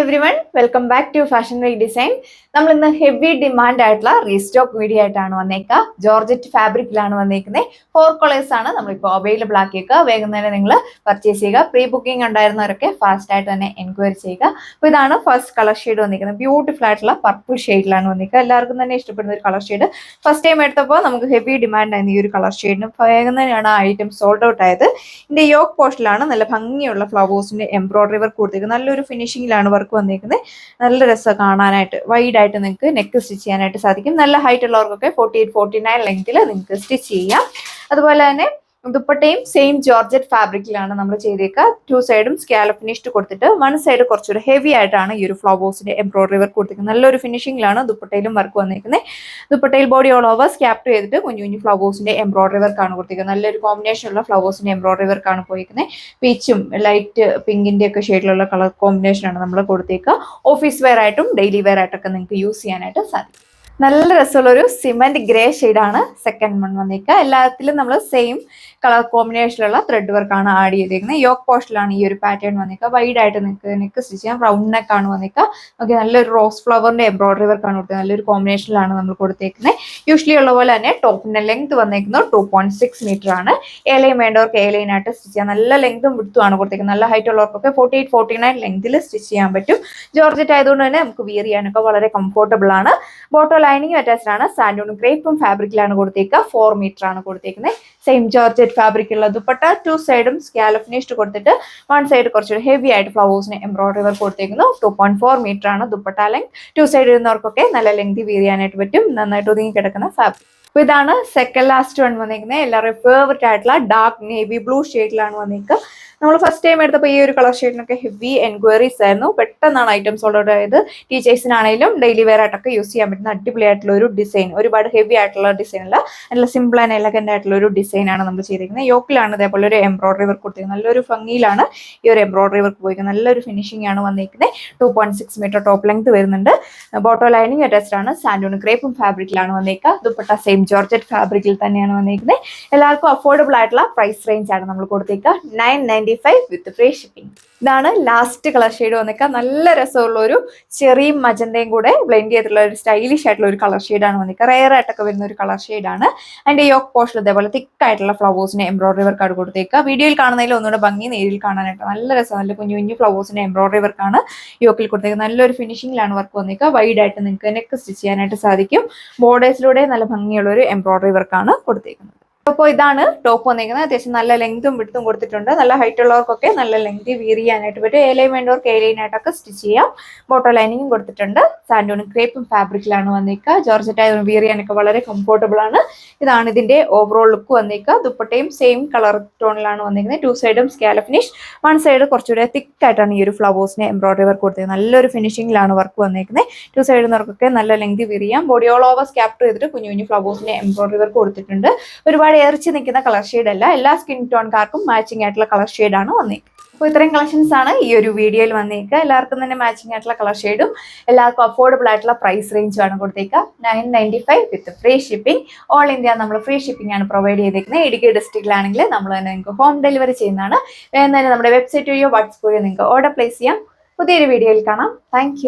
everyone, welcome back to Fashion Week Design. നമ്മൾ ഇന്ന് heavy demand ആയിട്ടുള്ള റീസ്റ്റോക്ക് വീഡിയോ ആയിട്ടാണ് വന്നേക്കുക. ജോർജറ്റ് ഫാബ്രിക്കിലാണ് വന്നേക്കുന്നത്. 4 കളേഴ്സ് ആണ് നമ്മളിപ്പോൾ അവൈലബിൾ ആക്കിയേക്കുക. വേഗം തന്നെ നിങ്ങൾ പർച്ചേസ് ചെയ്യുക. പ്രീ ബുക്കിംഗ് ഉണ്ടായിരുന്നവരൊക്കെ ഫാസ്റ്റ് ആയിട്ട് തന്നെ എൻക്വയറി ചെയ്യുക. അപ്പോൾ ഇതാണ് ഫസ്റ്റ് കളർ ഷെയ്ഡ് വന്നിരിക്കുന്നത്. ബ്യൂട്ടിഫുൾ ആയിട്ടുള്ള പർപ്പിൾ ഷെയ്ഡിലാണ് വന്നിരിക്കുക. എല്ലാവർക്കും തന്നെ ഇഷ്ടപ്പെടുന്ന ഒരു കളർ ഷെയ്ഡ്. ഫസ്റ്റ് ടൈം എടുത്തപ്പോൾ നമുക്ക് ഹെവി ഡിമാൻഡ് ആയിരുന്നു ഈ ഒരു കളർ ഷെയ്ഡിന്. വേഗം തന്നെയാണ് ആ ഐറ്റം സോൾഡ് ഔട്ട് ആയത്. ഇതിന്റെ യോക്ക് പോർഷനിലാണ് നല്ല ഭംഗിയുള്ള ഫ്ലവേഴ്സിന്റെ എംബ്രോയിഡറി വർക്ക് കൊടുത്തിരിക്കുന്നത്. നല്ലൊരു ഫിനിഷിംഗിലാണ് വർക്ക് വന്നിരിക്കുന്നത്. നല്ല രസം കാണാനായിട്ട്. വൈഡ് ആയിട്ട് നിങ്ങൾക്ക് നെക്ക് സ്റ്റിച്ച് ചെയ്യാനായിട്ട് സാധിക്കും. നല്ല ഹൈറ്റ് ഉള്ളവർക്കൊക്കെ 48-49 ലെങ്ത്തിൽ നിങ്ങൾക്ക് സ്റ്റിച്ച് ചെയ്യാം. അതുപോലെ തന്നെ ദുപ്പട്ടയും സെയിം ജോർജറ്റ് ഫാബ്രിക്കിലാണ് നമ്മൾ ചെയ്തേക്കുക. 2 സൈഡും സ്കാലപ്പ് ഫിനിഷ്ഡ് കൊടുത്തിട്ട് 1 സൈഡ് കുറച്ചൊരു ഹെവി ആയിട്ടാണ് ഈ ഒരു ഫ്ലവേഴ്സിന്റെ എംബ്രോയിഡറി വർക്ക് കൊടുത്തിരിക്കുന്നത്. നല്ലൊരു ഫിനിഷിംഗിലാണ് ദുപ്പട്ടയിലും വർക്ക് വന്നിരിക്കുന്നത്. ദുപ്പട്ടയിൽ ബോഡി ഓൾ ഓവർ സ്കാപ്പ് ചെയ്തിട്ട് കുഞ്ഞു കുഞ്ഞു ഫ്ലവേഴ്സിന്റെ എംബ്രോയിഡറി വർക്കാണ് കൊടുത്തിരിക്കുന്നത്. നല്ലൊരു കോമ്പിനേഷനുള്ള ഫ്ലവേഴ്സിന്റെ എംബ്രോയിഡറി വർക്കാണ് പോയിരിക്കുന്നത്. പീച്ചും ലൈറ്റ് പിങ്കിന്റെ ഒക്കെ ഷെയ്ഡിലുള്ള കളർ കോമ്പിനേഷനാണ് നമ്മൾ കൊടുത്തേക്കുക. ഓഫീസ് വെയർ ആയിട്ടും ഡെയിലി വെയർ ആയിട്ടൊക്കെ നിങ്ങൾക്ക് യൂസ് ചെയ്യാനായിട്ട് സാധിക്കും. നല്ല രസമുള്ളൊരു സിമെന്റ് ഗ്രേ ഷെയ്ഡാണ് സെക്കൻഡ് വൺ വന്നിരിക്കുക. എല്ലാത്തിലും നമ്മൾ സെയിം കളർ കോമ്പിനേഷനിലുള്ള ത്രെഡ് വർക്കാണ് ആഡ് ചെയ്തിരിക്കുന്നത്. യോക്ക് പോസ്റ്റിലാണ് ഈ ഒരു പാറ്റേൺ വന്നിരിക്കുക. വൈഡ് ആയിട്ട് നിങ്ങൾക്ക് നെക്ക് സ്റ്റിച്ച് ചെയ്യാം. റൗണ്ട് നെക്കാണ് വന്നിരിക്കുക. ഓക്കെ, നല്ലൊരു റോസ് ഫ്ലവറിന്റെ എംബ്രോയിഡറി വർക്കാണ് കൊടുത്തത്. നല്ലൊരു കോമ്പിനേഷനിലാണ് നമ്മൾ കൊടുത്തേക്കുന്നത്. യൂഷ്വലി ഉള്ള പോലെ തന്നെ ടോപ്പിന്റെ ലെങ്ത് വന്നിരിക്കുന്നത് 2.6 മീറ്റർ ആണ്. ഏലയും വേണ്ടവർക്ക് ഏലയിനായിട്ട് സ്റ്റിച്ച് ചെയ്യാം. നല്ല ലെങ്തും വിടുത്തുമാണ് കൊടുത്തേക്കുന്നത്. നല്ല ഹൈറ്റ് ഉള്ളവർക്കൊക്കെ 48-49 ലെങ്തിൽ സ്റ്റിച്ച് ചെയ്യാൻ പറ്റും. ജോർജറ്റ് ആയതുകൊണ്ട് തന്നെ നമുക്ക് വിയർ ചെയ്യാനൊക്കെ വളരെ കംഫർട്ടബിൾ ആണ്. ബോട്ടോ ലൈനിങ് അറ്റാച്ച്ഡ് ആണ്. സാൻഡൂൺ ക്രേപ്പും ഫാബ്രിക്കിലാണ് കൊടുത്തേക്കുക. 4 മീറ്റർ ആണ് കൊടുത്തേക്കുന്നത്. സെയിം ജോർജറ്റ് ഫാബ്രിക്കുള്ള ദുപ്പട്ട 2 സൈഡും സ്കാലപ്പ് ഫിനിഷ്ഡ് കൊടുത്തിട്ട് 1 സൈഡ് കുറച്ചൊരു ഹെവി ആയിട്ട് ഫ്ലവേഴ്സിന് എംബ്രോയിഡറി വർക്ക് കൊടുത്തേക്കുന്നു. 2.4 മീറ്റർ ആണ് ദുപ്പട്ട ലെങ്ത്. 2 സൈഡ് ഇരുന്നവർക്കൊക്കെ നല്ല ലെങ്ത് വിയർ ചെയ്യാനായിട്ട് പറ്റും. നന്നായിട്ട് ഒതുങ്ങി കിടക്കുന്ന ഫാബ്രിക്. അപ്പൊ ഇതാണ് സെക്കൻഡ് ലാസ്റ്റ് വൺ വന്നിരിക്കുന്നത്. എല്ലാവരും ഫേവറേറ്റ് ആയിട്ടുള്ള ഡാർക്ക് നേവി ബ്ലൂ ഷെയ്ഡിലാണ് വന്നിരിക്കുക. നമ്മൾ ഫസ്റ്റ് ടൈം എടുത്തപ്പോൾ ഈ ഒരു കളർ ഷെയ്ഡിനൊക്കെ ഹെവി എൻക്വയറീസ് ആയിരുന്നു. പെട്ടെന്നാണ് ഐറ്റംസ് ഓർഡർ ആയത്. ടീച്ചേഴ്സിനാണെങ്കിലും ഡെയിലി വെയർ ആയിട്ടൊക്കെ യൂസ് ചെയ്യാൻ പറ്റുന്ന അടിപൊളിയായിട്ടുള്ള ഒരു ഡിസൈൻ. ഒരുപാട് ഹെവി ആയിട്ടുള്ള ഡിസൈൻ അല്ല, നല്ല സിമ്പിൾ ആൻഡ് എലഗന്റ് ആയിട്ടുള്ള ഒരു ഡിസൈൻ ആണ് നമ്മൾ ചെയ്തിരിക്കുന്നത്. യോക്കിലാണ് ഇതേപോലെ ഒരു എംബ്രോയിഡറി വർക്ക് കൊടുത്തിരിക്കുന്നത്. നല്ലൊരു ഭംഗിയിലാണ് ഈ ഒരു എംബ്രോയിഡറി വർക്ക് പോയിരിക്കുന്നത്. നല്ലൊരു ഫിനിഷിംഗ് ആണ് വന്നിരിക്കുന്നത്. 2.6 മീറ്റർ ടോപ്പ് ലെങ്ത് വരുന്നുണ്ട്. ബോട്ടോ ലൈനിങ് അറ്റാച്ച്ഡ് ആണ്. സാൻഡൂൺ ക്രേപ്പും ഫാബ്രിക്കിലാണ് വന്നിരിക്കുക. ദുപ്പട്ട സെയിം ജോർജറ്റ് ഫാബ്രിക്കിൽ തന്നെയാണ് വന്നിരിക്കുന്നത്. എല്ലാവർക്കും അഫോർഡബിൾ ആയിട്ടുള്ള പ്രൈസ് റേഞ്ച് ആണ് നമ്മൾ കൊടുത്തേക്കുക. 995 വിത്ത് ഫ്രീ ഷിപ്പിംഗ്. ഇതാണ് ലാസ്റ്റ് കളർ ഷെയ്ഡ് വന്നിക്കുക. നല്ല രസമുള്ള ഒരു ചെറിയും മജന്തയും കൂടെ ബ്ലെൻഡ് ചെയ്തിട്ടുള്ള ഒരു സ്റ്റൈലിഷ് ആയിട്ടുള്ള ഒരു കളർ ഷെയ്ഡാണ് വന്നിക്കുക. റെയർ ആയിട്ടൊക്കെ വരുന്ന ഒരു കളർ ഷെയ്ഡാണ്. അതിന്റെ യോക്ക് പോർഷൻ ഇതേപോലെ തിക്കായിട്ടുള്ള ഫ്ലവേഴ്സിന് എംബ്രോയിഡറി വർക്കാണ് കൊടുത്തേക്കുക. വീഡിയോയിൽ കാണുന്നതിൽ ഒന്നുകൂടെ ഭംഗി നേരിൽ കാണാനായിട്ട് നല്ല രസം. നല്ല കുഞ്ഞു കുഞ്ഞു ഫ്ലവേഴ്സിന് എംബ്രോയിഡറി വർക്കാണ് യോക്കിൽ കൊടുത്തേക്കുന്നത്. നല്ലൊരു ഫിനിഷിംഗിലാണ് വർക്ക് വന്നിക്കുക. വൈഡ് ആയിട്ട് നിങ്ങൾക്ക് നെക്ക് സ്റ്റിച്ച് ചെയ്യാനായിട്ട് സാധിക്കും. ബോർഡേഴ്സിലൂടെ നല്ല ഭംഗിയുള്ള ഒരു എംബ്രോയിഡറി വർക്കാണ് കൊടുത്തേക്കുന്നത്. അപ്പോൾ ഇതാണ് ടോപ്പ് വന്നിരിക്കുന്നത്. അത്യാവശ്യം നല്ല ലെങ്തും വിടുത്തും കൊടുത്തിട്ടുണ്ട്. നല്ല ഹൈറ്റ് ഉള്ളവർക്കൊക്കെ നല്ല ലെങ്ത് വിയർ ചെയ്യാനായിട്ട് പറ്റും. ഏലയും വേണ്ടവർക്ക് ഏലയിനായിട്ടൊക്കെ സ്റ്റിച്ച് ചെയ്യാം. ബോട്ടോ ലൈനിങ്ങും കൊടുത്തിട്ടുണ്ട്. സാൻഡൂൺ ക്രേപ്പും ഫാബ്രിക്കിലാണ് വന്നിരിക്കുക. ജോർജറ്റ് ആയതുകൊണ്ട് വിയർ ചെയ്യാനൊക്കെ വളരെ കംഫർട്ടബിൾ ആണ്. ഇതാണ് ഇതിന്റെ ഓവറോൾ ലുക്ക് വന്നിരിക്കുക. ദുപ്പട്ടയും സെയിം കളർ ടോണിലാണ് വന്നിരിക്കുന്നത്. 2 സൈഡും സ്കാലപ്പ് ഫിനിഷ്. 1 സൈഡ് കുറച്ചുകൂടെ തിക്കായിട്ടാണ് ഈ ഒരു ഫ്ലവേഴ്സിന് എംബ്രോയിഡറി വർക്ക് കൊടുത്തിരിക്കുന്നത്. നല്ലൊരു ഫിനിഷിംഗിലാണ് വർക്ക് വന്നിരിക്കുന്നത്. 2 സൈഡിൽ നിന്നവർക്കൊക്കെ നല്ല ലെങ്ത് വിയർ ചെയ്യാം. ബോഡി ഓൾ ഓവർ സ്കാപ്പ് ചെയ്തിട്ട് കുഞ്ഞു കുഞ്ഞു ഫ്ലവേഴ്സിന് എംബ്രോയിഡറി വർക്ക് കൊടുത്തിട്ടുണ്ട്. ഒരുപാട് ഏറിച്ച് നിൽക്കുന്ന കളർ ഷെയ്ഡ് അല്ല. എല്ലാ സ്കിൻ ടോൺകാർക്കും മാച്ചിങ് ആയിട്ടുള്ള കളർ ഷെയ്ഡാണ് വന്നിരിക്കുന്നത്. അപ്പോൾ ഇത്രയും കളക്ഷൻസ് ആണ് ഈ ഒരു വീഡിയോയിൽ വന്നേക്കുക. എല്ലാവർക്കും തന്നെ മാച്ചിങ് ആയിട്ടുള്ള കളർ ഷെയ്ഡും എല്ലാവർക്കും അഫോർഡബിൾ ആയിട്ടുള്ള പ്രൈസ് റേഞ്ചും ആണ് കൊടുത്തേക്കുക. 995 വിത്ത് ഫ്രീ ഷിപ്പിംഗ്. ഓൾ ഇന്ത്യ നമ്മൾ ഫ്രീ ഷിപ്പിംഗ് ആണ് പ്രൊവൈഡ് ചെയ്തേക്കുന്നത്. ഇടുക്കി ഡിസ്ട്രിക്റ്റിലാണെങ്കിൽ നമ്മൾ തന്നെ നിങ്ങൾക്ക് ഹോം ഡെലിവറി ചെയ്യുന്നതാണ്. വേഗം തന്നെ നമ്മുടെ വെബ്സൈറ്റ് വഴിയോ വാട്സ്ആപ്പ് വഴിയോ നിങ്ങൾക്ക് ഓർഡർ പ്ലേസ് ചെയ്യാം. പുതിയൊരു വീഡിയോയിൽ കാണാം. താങ്ക്